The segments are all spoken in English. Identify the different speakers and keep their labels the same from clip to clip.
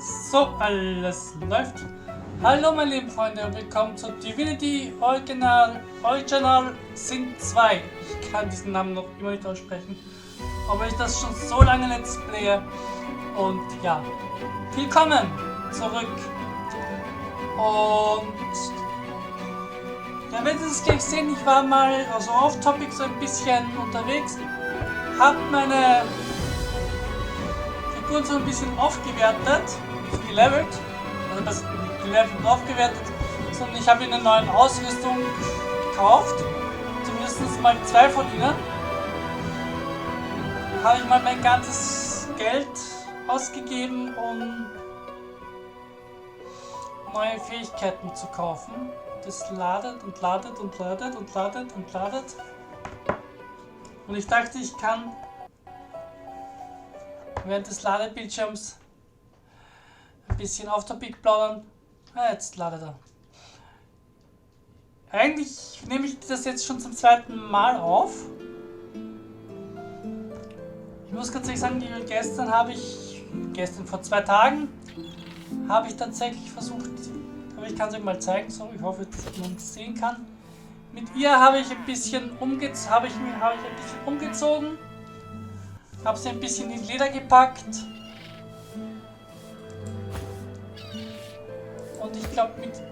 Speaker 1: So, alles läuft. Hallo meine lieben Freunde und willkommen zu Divinty Original Sin 2. Ich kann diesen Namen noch immer nicht aussprechen, aber ich das schon so lange Let's Playe. Und ja, willkommen zurück. Und ja, werdet ihr es gleich sehen, ich war mal also off-topic so ein bisschen unterwegs, hab meine Figuren so ein bisschen aufgewertet, gelevelt, also das gelevelt und aufgewertet, sondern ich habe ihnen eine neue Ausrüstung gekauft, zumindest mal 2 von ihnen. Habe ich mal mein ganzes Geld ausgegeben, um neue Fähigkeiten zu kaufen. Das ladet und ladet und ladet und ladet und ladet. Und ich dachte, ich kann während des Ladebildschirms ein bisschen auf Topic plaudern. Ah, jetzt ladet er. Eigentlich nehme ich das jetzt schon zum 2. Mal auf. Ich muss ganz ehrlich sagen, gestern vor 2 Tagen, habe ich tatsächlich versucht, aber ich kann es euch mal zeigen, so, ich hoffe, dass man es sehen kann. Mit ihr habe ich ein bisschen umgezogen, habe sie ein bisschen in Leder gepackt und ich glaube mit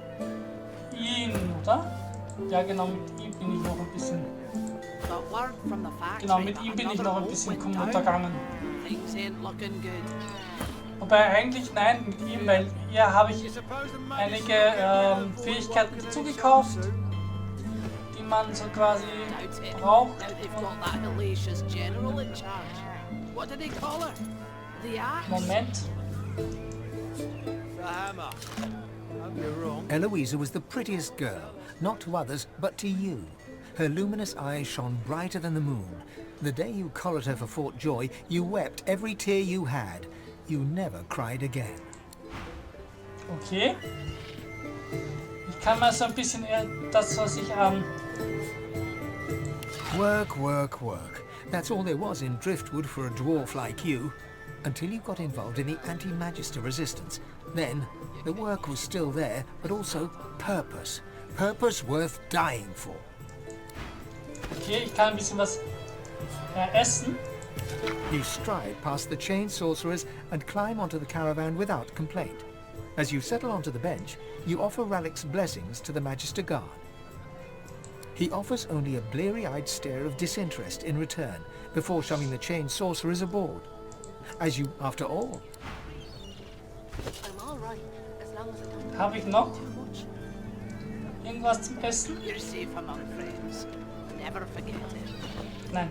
Speaker 1: ihm, oder? Ja genau, mit ihm bin ich noch ein bisschen. Genau, mit ihm bin ich noch ein bisschen untergegangen. Wobei eigentlich nein, mit ihm, weil ihr habe ich einige Fähigkeiten dazu gekauft, die man so quasi braucht. Moment.
Speaker 2: Eloisa was the prettiest girl, not to others, but to you. Her luminous eyes shone brighter than the moon. The day you collared her for Fort Joy, you wept every tear you had. You never cried again.
Speaker 1: Okay. Ich kann mal so ein bisschen das, was ich
Speaker 2: Work, work, work. That's all there was in Driftwood for a dwarf like you. Until you got involved in the anti-magister resistance. Then, the work was still there, but also purpose. Purpose worth dying for.
Speaker 1: Okay, ich kann ein bisschen was essen.
Speaker 2: You stride past the chained sorcerers and climb onto the caravan without complaint. As you settle onto the bench, you offer Ralik's blessings to the Magister Guard. He offers only a bleary-eyed stare of disinterest in return, before shoving the chained sorcerers aboard. As you, after all...
Speaker 1: Habe ich noch irgendwas zum Essen? Nein.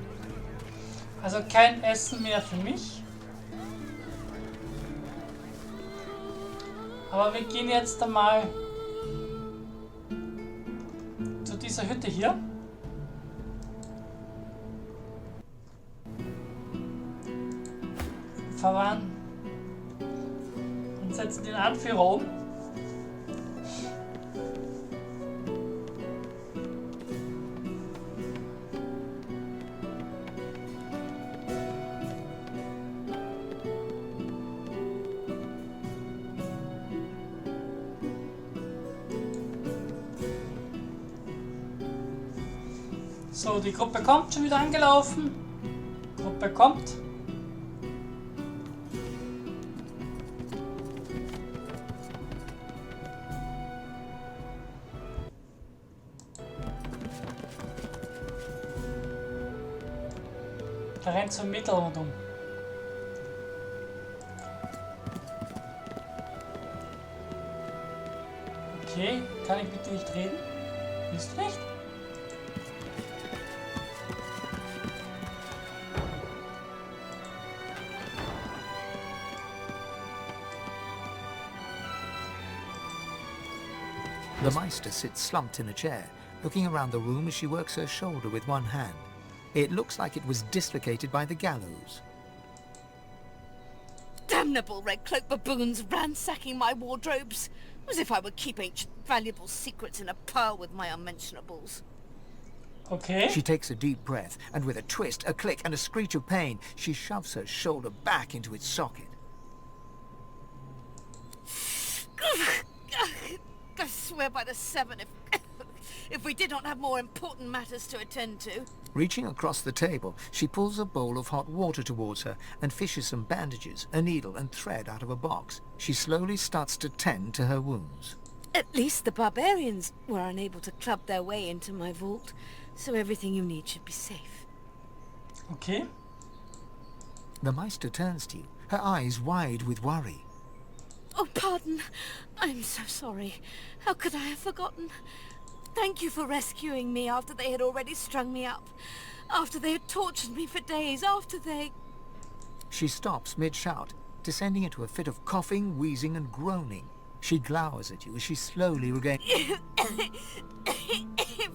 Speaker 1: Also kein Essen mehr für mich. Aber wir gehen jetzt einmal zu dieser Hütte hier. Verwandt und setzen den Anführer um. So, die Gruppe kommt, schon wieder angelaufen. Die Gruppe kommt. Da rennt so ein Meter rundum. Okay, kann ich mit dir nicht reden? Willst du nicht?
Speaker 2: The Meister sits slumped in a chair, looking around the room as she works her shoulder with one hand. It looks like it was dislocated by the gallows.
Speaker 3: Damnable red-cloaked baboons ransacking my wardrobes, as if I would keep ancient valuable secrets in a pearl with my unmentionables.
Speaker 1: Okay.
Speaker 2: She takes a deep breath, and with a twist, a click, and a screech of pain, she shoves her shoulder back into its socket.
Speaker 1: Okay, ich kann ein bisschen was essen.
Speaker 2: The Meister sits slumped in a chair, looking around the room as she works her shoulder with one hand. It looks like it was dislocated by the gallows.
Speaker 1: Okay.
Speaker 3: swear by the seven if we did not have more important matters to attend to.
Speaker 2: Reaching across the table, she pulls a bowl of hot water towards her and fishes some bandages, a needle and thread out of a box. She slowly starts to tend to her wounds.
Speaker 3: At least the barbarians were unable to club their way into my vault, so everything you need should be safe.
Speaker 1: Okay.
Speaker 2: The Meister turns to you, her eyes wide with worry.
Speaker 3: Oh, pardon. I'm so sorry. How could I have forgotten? Thank you for rescuing me after they had already strung me up. After they had tortured me for days. After they...
Speaker 2: She stops mid-shout, descending into a fit of coughing, wheezing and groaning. She glowers at you as she slowly regains...
Speaker 3: If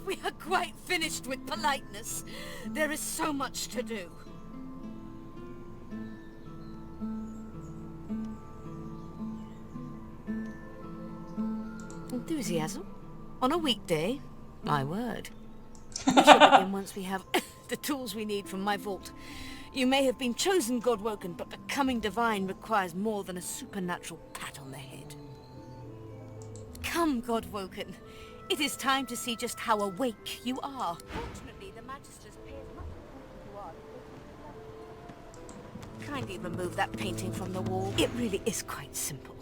Speaker 3: we are quite finished with politeness, there is so much to do. Enthusiasm? On a weekday? My word. We shall begin once we have the tools we need from my vault. You may have been chosen God-woken, but becoming divine requires more than a supernatural pat on the head. Come, God-woken. It is time to see just how awake you are. Fortunately, the Magisters pay as much attention to our... Kindly remove that painting from the wall. It really is quite simple.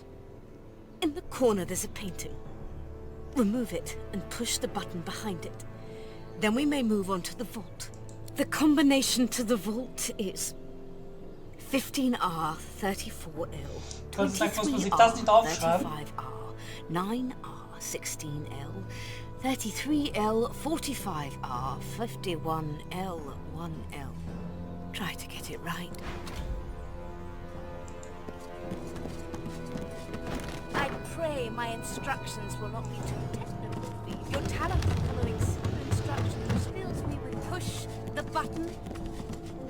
Speaker 3: In the corner there's a painting. Remove it and push the button behind it. Then we may move on to the vault. The combination to the vault is 15R, 34L, 23R, 35R, 9R, 16L, 33L, 45R, 51L, 1L. Try to get it right. I pray my instructions will not be too technical for you. Your talent for following simple instructions fills me with push the button.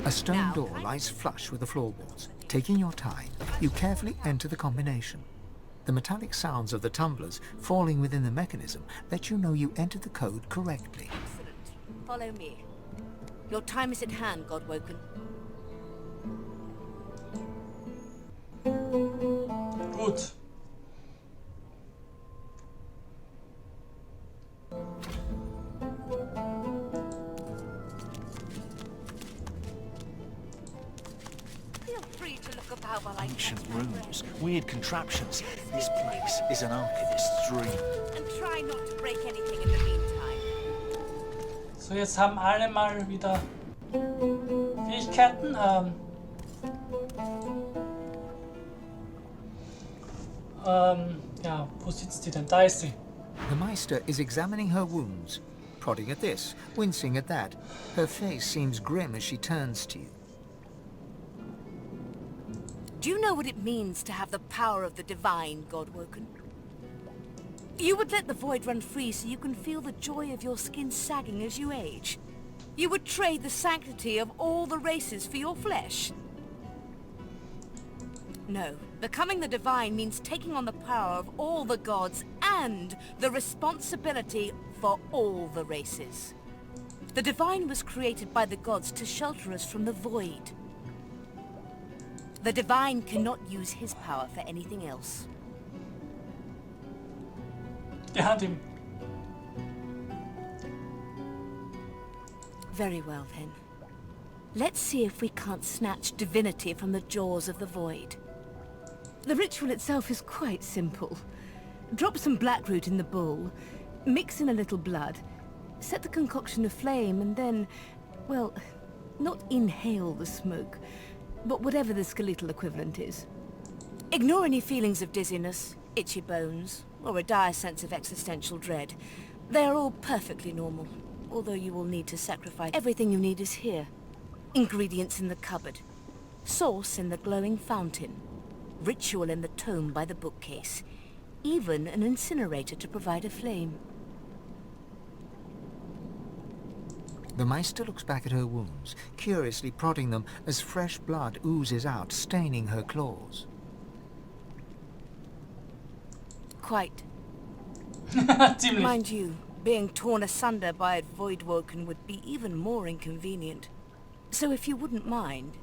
Speaker 2: A stone door lies flush with the floorboards. Taking your time, you carefully enter the combination. The metallic sounds of the tumblers falling within the mechanism let you know you entered the code correctly.
Speaker 3: Excellent. Follow me. Your time is at hand, God-woken.
Speaker 1: Gut.
Speaker 3: Feel free to look about while I
Speaker 4: Ancient
Speaker 3: catch my
Speaker 4: rooms,
Speaker 3: breath.
Speaker 4: weird contraptions. This place is an archivist's dream.
Speaker 3: And try not to break anything in the meantime.
Speaker 1: So, jetzt haben alle mal wieder Fähigkeiten. Ja, wo sitzt die denn? Da ist sie.
Speaker 2: The Meister is examining her wounds, prodding at this, wincing at that. Her face seems grim as she turns to you.
Speaker 3: Do you know what it means to have the power of the divine, God-woken? You would let the void run free so you can feel the joy of your skin sagging as you age. You would trade the sanctity of all the races for your flesh. No, becoming the divine means taking on the power of all the gods and the responsibility for all the races. The divine was created by the gods to shelter us from the void. The divine cannot use his power for anything else.
Speaker 1: Die hat ihm.
Speaker 3: Very well then. Let's see if we can't snatch divinity from the jaws of the void. The ritual itself is quite simple. Drop some blackroot in the bowl, mix in a little blood, set the concoction aflame and then, well, not inhale the smoke, but whatever the skeletal equivalent is. Ignore any feelings of dizziness, itchy bones, or a dire sense of existential dread. They are all perfectly normal, although you will need to sacrifice. Everything you need is here. Ingredients in the cupboard, source in the glowing fountain, ritual in the tome by the bookcase, even an incinerator to provide a flame.
Speaker 2: The Meister looks back at her wounds, curiously prodding them as fresh blood oozes out, staining her claws.
Speaker 3: Quite.
Speaker 1: Ziemlich.
Speaker 3: Mind you, being torn asunder by a void-woken would be even more inconvenient. So if you wouldn't mind...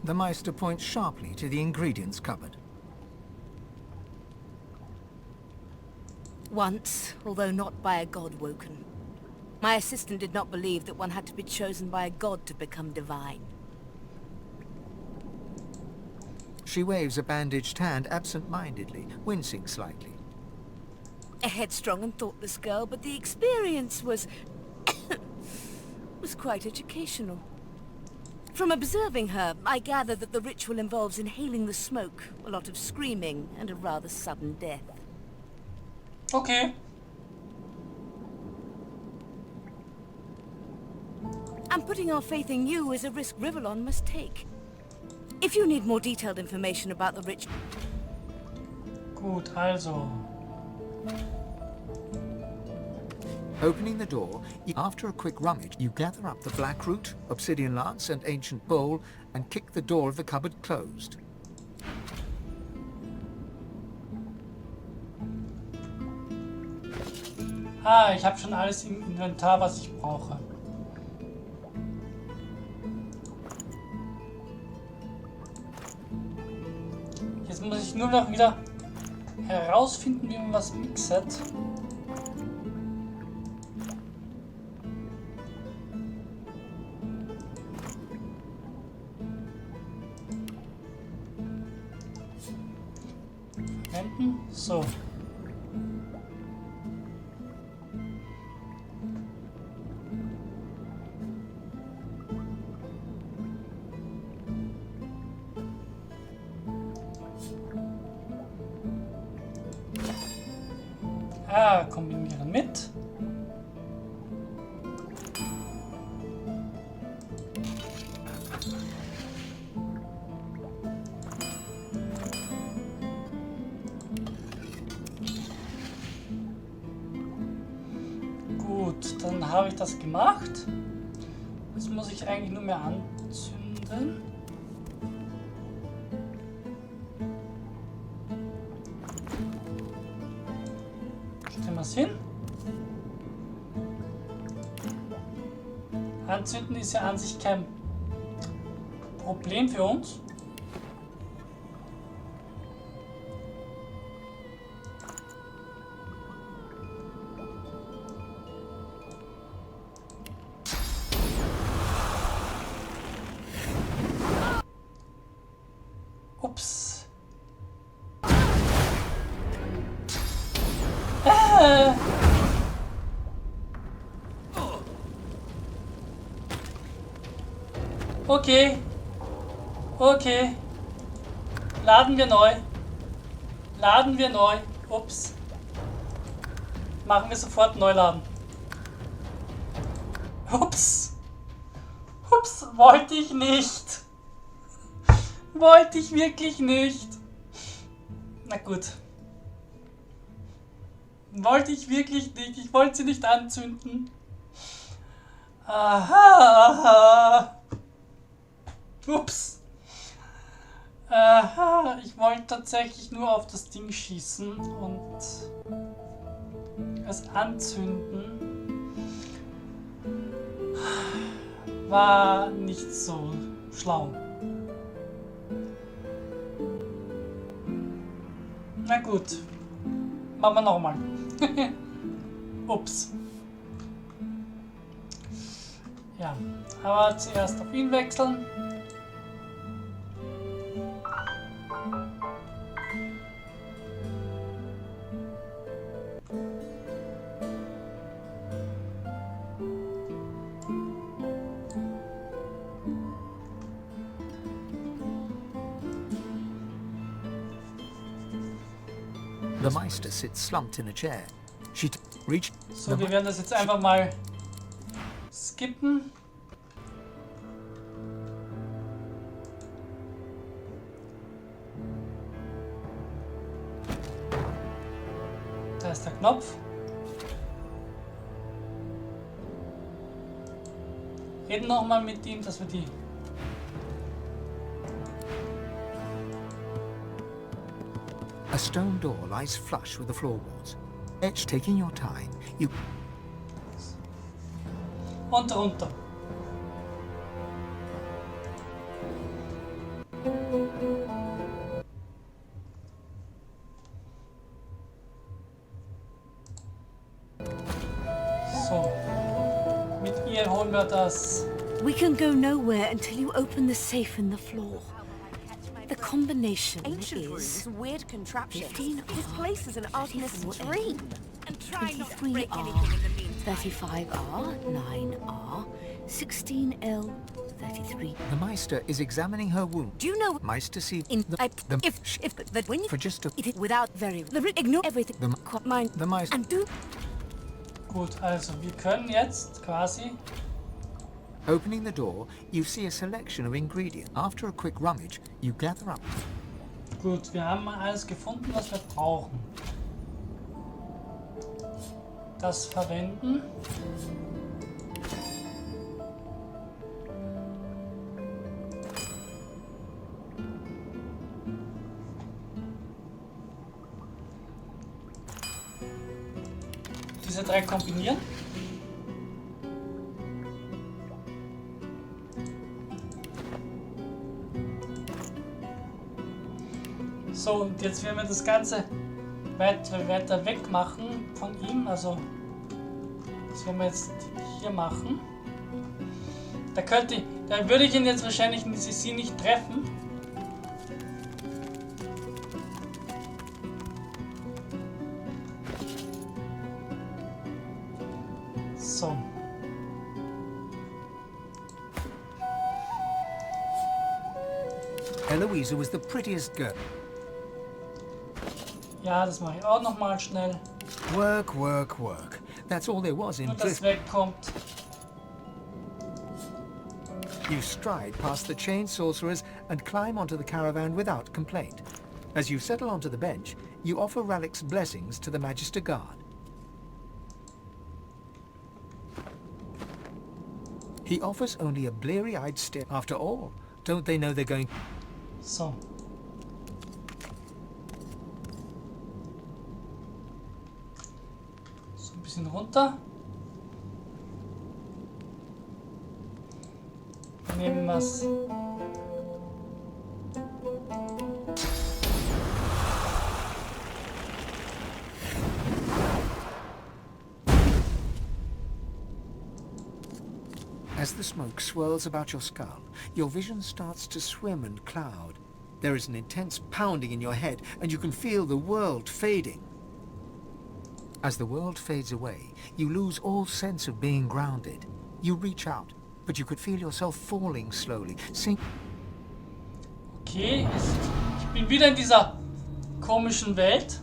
Speaker 2: The Meister points sharply to the ingredients cupboard.
Speaker 3: Once, although not by a god woken. My assistant did not believe that one had to be chosen by a god to become divine.
Speaker 2: She waves a bandaged hand absent-mindedly, wincing slightly.
Speaker 3: A headstrong and thoughtless girl, but the experience was... was quite educational. From observing her, I gather that the ritual involves inhaling the smoke, a lot of screaming, and a rather sudden death.
Speaker 1: Okay.
Speaker 3: And putting our faith in you is a risk Rivellon must take. If you need more detailed information about the ritual...
Speaker 1: Gut, also.
Speaker 2: Opening the door, after a quick rummage, you gather up the black root, obsidian lance, and ancient bowl, and kick the door of the cupboard closed.
Speaker 1: Ah, ich habe schon alles im Inventar, was ich brauche. Jetzt muss ich nur noch wieder herausfinden, wie man was mixet. Verwenden. So. Ah, kombinieren mit. Gut, dann habe ich das gemacht. Jetzt muss ich eigentlich nur mehr anzünden. Stellen wir es hin. Anzünden ist ja an sich kein Problem für uns. Ups. Okay. Okay. Laden wir neu. Laden wir neu. Ups. Machen wir sofort neu laden. Ups. Ups, wollte ich nicht. Wollte ich wirklich nicht. Na gut. Wollte ich wirklich nicht. Ich wollte sie nicht anzünden. Aha. Ups. Aha. Ich wollte tatsächlich nur auf das Ding schießen und es anzünden. War nicht so schlau. Na gut. Machen wir nochmal. Ups. Ja, aber zuerst auf ihn wechseln.
Speaker 2: The Meister sits slumped in a chair. She reached.
Speaker 1: So, wir werden das jetzt einfach mal skippen. Da ist der Knopf. Reden nochmal mit ihm, dass wir die...
Speaker 2: A stone door lies flush with the floorboards. Edge, taking your time, you
Speaker 1: Und runter. machen wir das?
Speaker 3: We can go nowhere until you open the safe in the floor. The combination
Speaker 5: Ancient
Speaker 3: is
Speaker 5: rooms, weird contraptions.
Speaker 3: 15
Speaker 5: This place is an alchemist's
Speaker 3: 34
Speaker 5: dream.
Speaker 3: and 23R, 35R, 9R, 16L, 33.
Speaker 2: The Meister is examining her wound.
Speaker 3: Do you know
Speaker 2: Meister see
Speaker 3: in
Speaker 2: the
Speaker 3: if that when you
Speaker 2: for just a
Speaker 3: it is without very ignore everything mine
Speaker 2: the Meister.
Speaker 3: and do
Speaker 1: Gut, also wir können jetzt quasi...
Speaker 2: Opening the door, you see a selection of ingredients. After a quick rummage, you gather up.
Speaker 1: Gut, wir haben alles gefunden, was wir brauchen. Das verwenden. Diese drei kombinieren. So, und jetzt werden wir das Ganze weiter weg machen von ihm. Also, das werden wir jetzt hier machen. Da würde ich ihn jetzt wahrscheinlich in die CC nicht treffen. So.
Speaker 2: Eloisa was the prettiest girl.
Speaker 1: Ja, das mache ich auch noch mal schnell.
Speaker 2: Work, work, work. That's all there was in
Speaker 1: Nur das
Speaker 2: Drift.
Speaker 1: wegkommt.
Speaker 2: You stride past the chained sorcerers and climb onto the caravan without complaint. As you settle onto the bench, you offer Ralik's blessings to the Magister Guard. He offers only a bleary-eyed stare. After all, don't they know they're going...
Speaker 1: So. So ein bisschen runter. Nehmen wir's.
Speaker 2: As the smoke swirls about your skull, your vision starts to swim and cloud. There is an intense pounding in your head, and you can feel the world fading. As the world fades away, you lose all sense of being grounded. You reach out, but you could feel yourself falling slowly,
Speaker 1: Okay, ich bin wieder in dieser komischen Welt.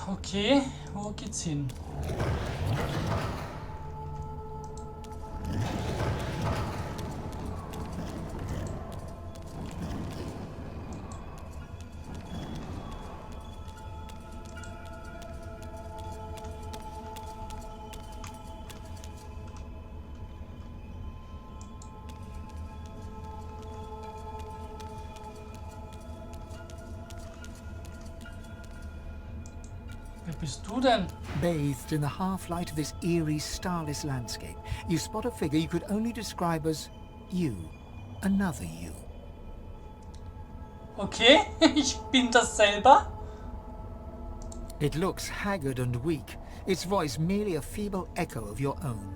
Speaker 1: Okay, wo geht's hin? Wer bist du denn?
Speaker 2: Bathed in the half-light of this eerie, starless landscape, you spot a figure you could only describe as you. Another you.
Speaker 1: Okay, ich bin das selber.
Speaker 2: It looks haggard and weak, its voice merely a feeble echo of your own.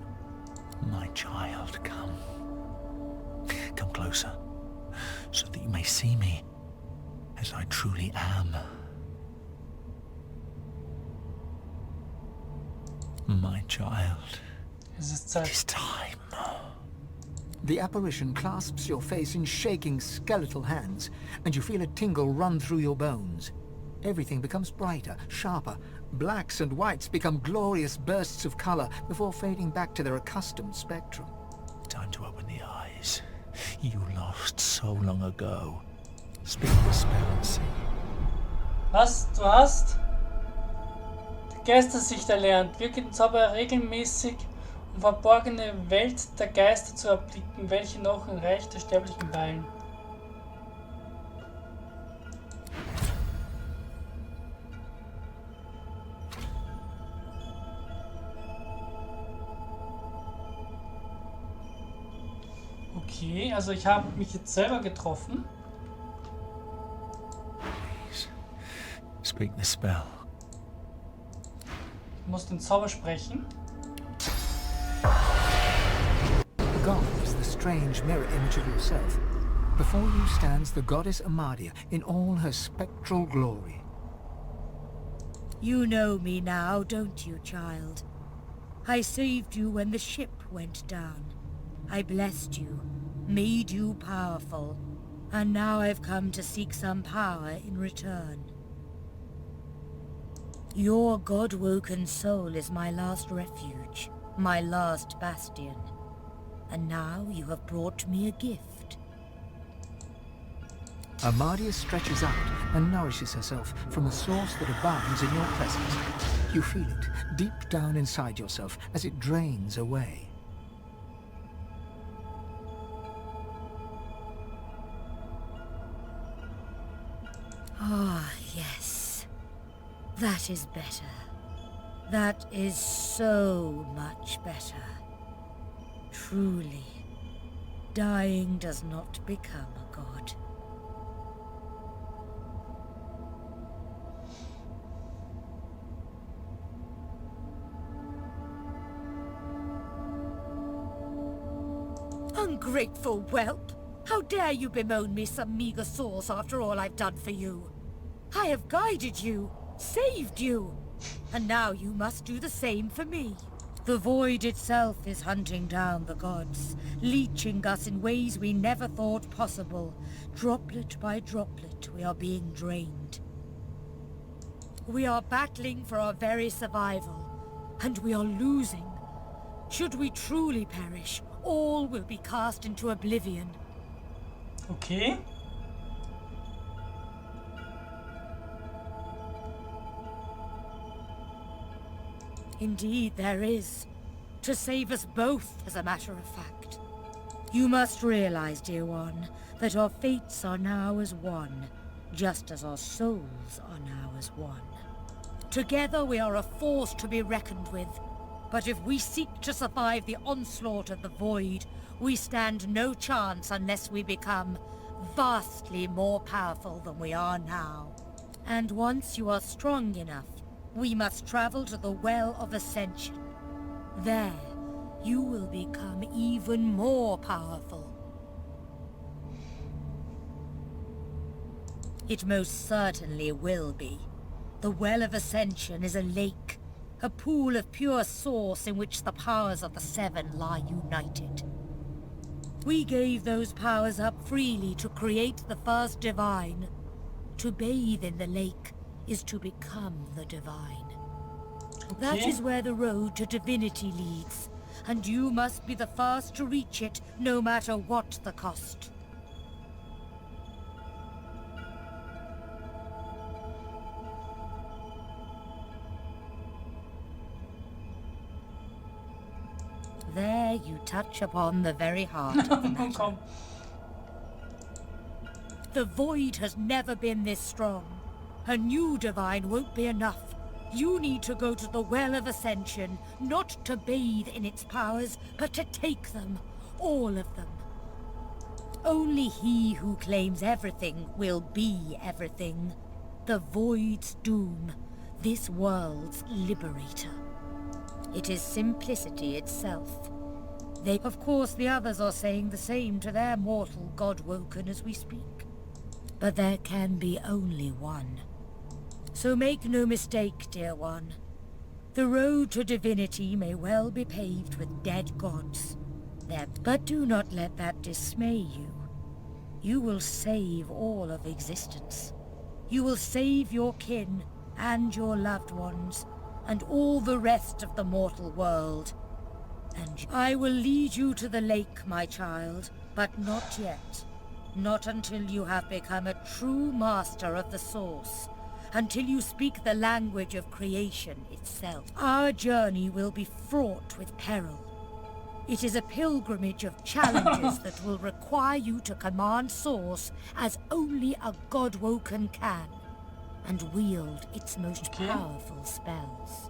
Speaker 4: My child, come. Come closer, so that you may see me as I truly am. My child,
Speaker 1: Es ist
Speaker 4: it
Speaker 1: Zeit.
Speaker 4: is time.
Speaker 2: The apparition clasps your face in shaking, skeletal hands, and you feel a tingle run through your bones. Everything becomes brighter, sharper. Blacks and whites become glorious bursts of color before fading back to their accustomed spectrum.
Speaker 4: Time to open the eyes you lost so long ago. Speak the spell and see.
Speaker 1: Was? Du hast die Geistersicht erlernt. Wirke den Zauber regelmäßig, um verborgene Welt der Geister zu erblicken, welche noch im Reich der Sterblichen weilen. Okay, also ich habe mich jetzt selber getroffen.
Speaker 4: Please, speak the spell.
Speaker 1: Ich muss den Zauber sprechen.
Speaker 2: God is the strange mirror image of yourself. Before you stands the goddess Amadia in all her spectral glory.
Speaker 6: You know me now, don't you, child? I saved you when the ship went down. I blessed you, made you powerful, and now I've come to seek some power in return. Your God-woken soul is my last refuge, my last bastion. And now you have brought me a gift.
Speaker 2: Amadia stretches out and nourishes herself from a source that abounds in your presence. You feel it deep down inside yourself as it drains away.
Speaker 6: Ah, yes. That is better. That is so much better. Truly, dying does not become a god. Ungrateful whelp! How dare you bemoan me some meager sauce after all I've done for you? I have guided you, saved you, and now you must do the same for me. The void itself is hunting down the gods, leeching us in ways we never thought possible. Droplet by droplet, we are being drained. We are battling for our very survival, and we are losing. Should we truly perish, all will be cast into oblivion.
Speaker 1: Okay.
Speaker 6: Indeed, there is. To save us both, as a matter of fact. You must realize, dear one, that our fates are now as one, just as our souls are now as one. Together we are a force to be reckoned with, but if we seek to survive the onslaught of the void, we stand no chance unless we become vastly more powerful than we are now. And once you are strong enough, we must travel to the Well of Ascension. There, you will become even more powerful. It most certainly will be. The Well of Ascension is a lake, a pool of pure source in which the powers of the Seven lie united. We gave those powers up freely to create the first divine. To bathe in the lake is to become the divine. That is where the road to divinity leads, and you must be the first to reach it, no matter what the cost. There you touch upon the very heart of the matter. The void has never been this strong. A new divine won't be enough. You need to go to the Well of Ascension, not to bathe in its powers, but to take them, all of them. Only he who claims everything will be everything. The void's doom, this world's liberator. It is simplicity itself. Of course, the others are saying the same to their mortal God-woken as we speak. But there can be only one. So make no mistake, dear one. The road to divinity may well be paved with dead gods. But do not let that dismay you. You will save all of existence. You will save your kin and your loved ones, and all the rest of the mortal world. And I will lead you to the lake, my child, but not yet. Not until you have become a true master of the Source. Until you speak the language of creation itself. Our journey will be fraught with peril. It is a pilgrimage of challenges that will require you to command Source as only a God-woken can, and wield its most powerful spells.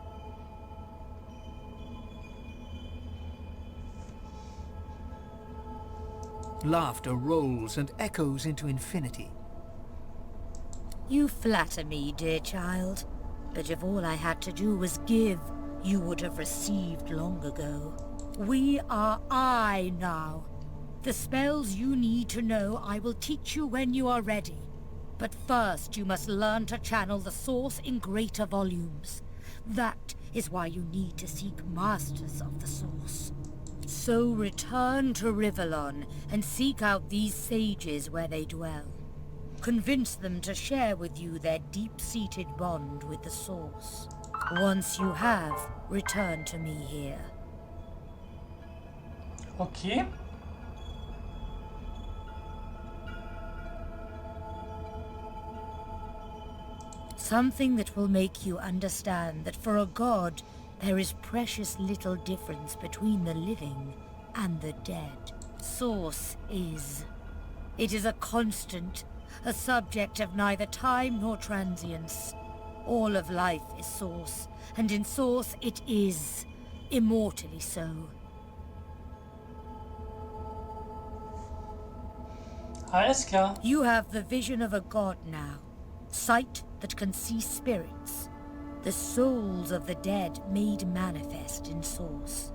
Speaker 2: Laughter rolls and echoes into infinity.
Speaker 6: You flatter me, dear child. But if all I had to do was give, you would have received long ago. We are I now. The spells you need to know I will teach you when you are ready. But first you must learn to channel the source in greater volumes. That is why you need to seek masters of the source. So return to Rivellon and seek out these sages where they dwell. Convince them to share with you their deep-seated bond with the source. Once you have, return to me here.
Speaker 1: Okay.
Speaker 6: Something that will make you understand that for a god, there is precious little difference between the living and the dead. Source is. It is a constant, a subject of neither time nor transience. All of life is source, and in source it is, immortally so.
Speaker 1: Alles klar.
Speaker 6: You have the vision of a god now, sight that can see spirits, the souls of the dead made manifest in source.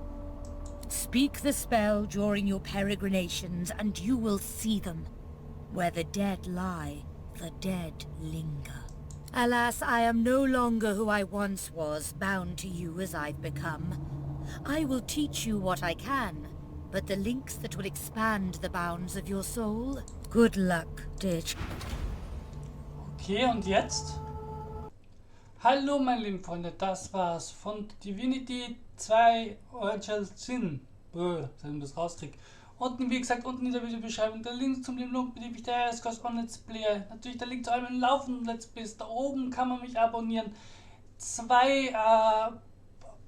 Speaker 6: Speak the spell during your peregrinations and you will see them. Where the dead lie, the dead linger. Alas, I am no longer who I once was, bound to you as I've become. I will teach you what I can, but the links that will expand the bounds of your soul. Good luck, dear.
Speaker 1: Okay, und jetzt? Hallo meine lieben Freunde, das war's von Divinity 2 Original Sin. Wenn ich das rauskriege. Unten, wie gesagt, unten in der Videobeschreibung der Link zum Link bezüglich der RS On Let's Player. Natürlich der Link zu einem laufenden Let's Plays. Da oben kann man mich abonnieren. 2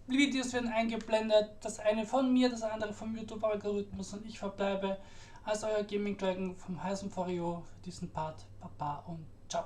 Speaker 1: Videos werden eingeblendet. Das eine von mir, das andere vom YouTube-Algorithmus. Und ich verbleibe als euer Gaming Dragon vom heißen Forio für diesen Part. Baba und ciao.